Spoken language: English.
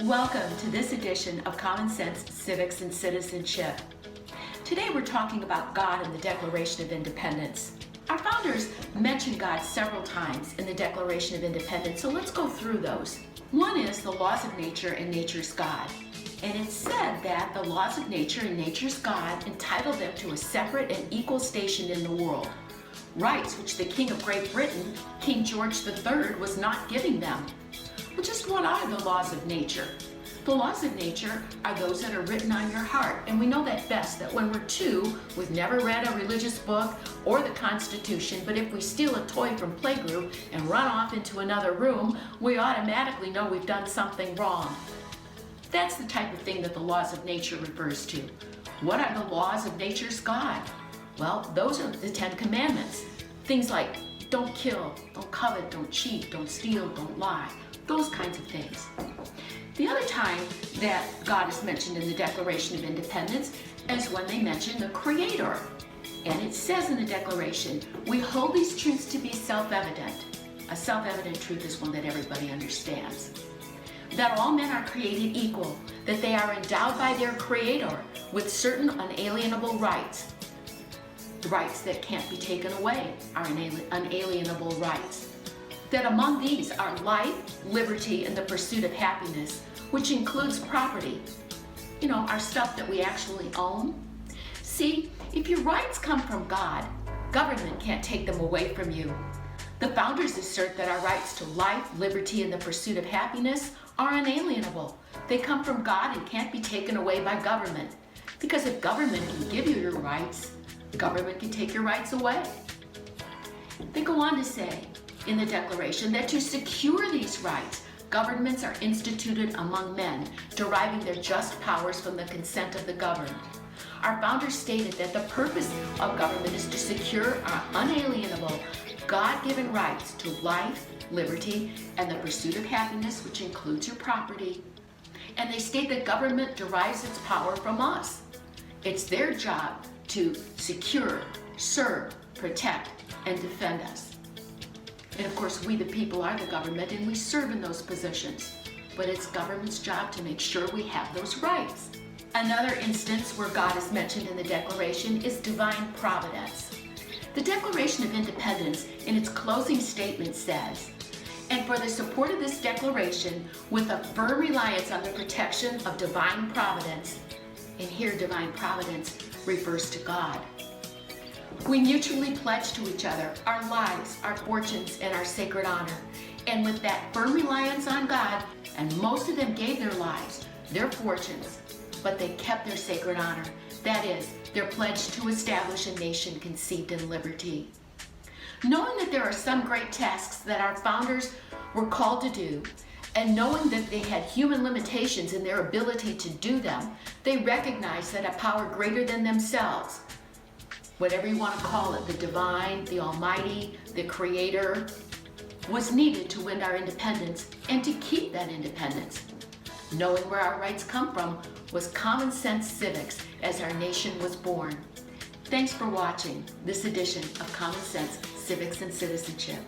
Welcome to this edition of Common Sense, Civics, and Citizenship. Today we're talking about God and the Declaration of Independence. Our founders mentioned God several times in the Declaration of Independence, so let's go through those. One is the laws of nature and nature's God. And it's said that the laws of nature and nature's God entitle them to a separate and equal station in the world. Rights which the King of Great Britain, King George III, was not giving them. Well, just what are the laws of nature? The laws of nature are those that are written on your heart, and we know that best, that when we're two, we've never read a religious book or the Constitution, but if we steal a toy from playgroup and run off into another room, we automatically know we've done something wrong. That's the type of thing that the laws of nature refers to. What are the laws of nature's God? Well, those are the 10 Commandments. Things like don't kill, don't covet, don't cheat, don't steal, don't lie. Those kinds of things. The other time that God is mentioned in the Declaration of Independence is when they mention the Creator. And it says in the Declaration, we hold these truths to be self-evident. A self-evident truth is one that everybody understands. That all men are created equal, that they are endowed by their Creator with certain unalienable rights. The rights that can't be taken away are unalienable rights. That among these are life, liberty, and the pursuit of happiness, which includes property. You know, our stuff that we actually own. See, if your rights come from God, government can't take them away from you. The founders assert that our rights to life, liberty, and the pursuit of happiness are unalienable. They come from God and can't be taken away by government. Because if government can give you your rights, government can take your rights away. They go on to say in the Declaration that to secure these rights, governments are instituted among men, deriving their just powers from the consent of the governed. Our founders stated that the purpose of government is to secure our unalienable, God-given rights to life, liberty, and the pursuit of happiness, which includes your property. And they state that government derives its power from us. It's their job to secure, serve, protect, and defend us. And of course, we the people are the government and we serve in those positions. But it's government's job to make sure we have those rights. Another instance where God is mentioned in the Declaration is divine providence. The Declaration of Independence in its closing statement says, and for the support of this declaration, with a firm reliance on the protection of divine providence, and here divine providence refers to God, we mutually pledge to each other our lives, our fortunes, and our sacred honor. And with that firm reliance on God, and most of them gave their lives, their fortunes, but they kept their sacred honor. That is, their pledge to establish a nation conceived in liberty. Knowing that there are some great tasks that our founders were called to do, and knowing that they had human limitations in their ability to do them, they recognized that a power greater than themselves, whatever you want to call it, the divine, the almighty, the creator, was needed to win our independence and to keep that independence. Knowing where our rights come from was common sense civics as our nation was born. Thanks for watching this edition of Common Sense, Civics, and Citizenship.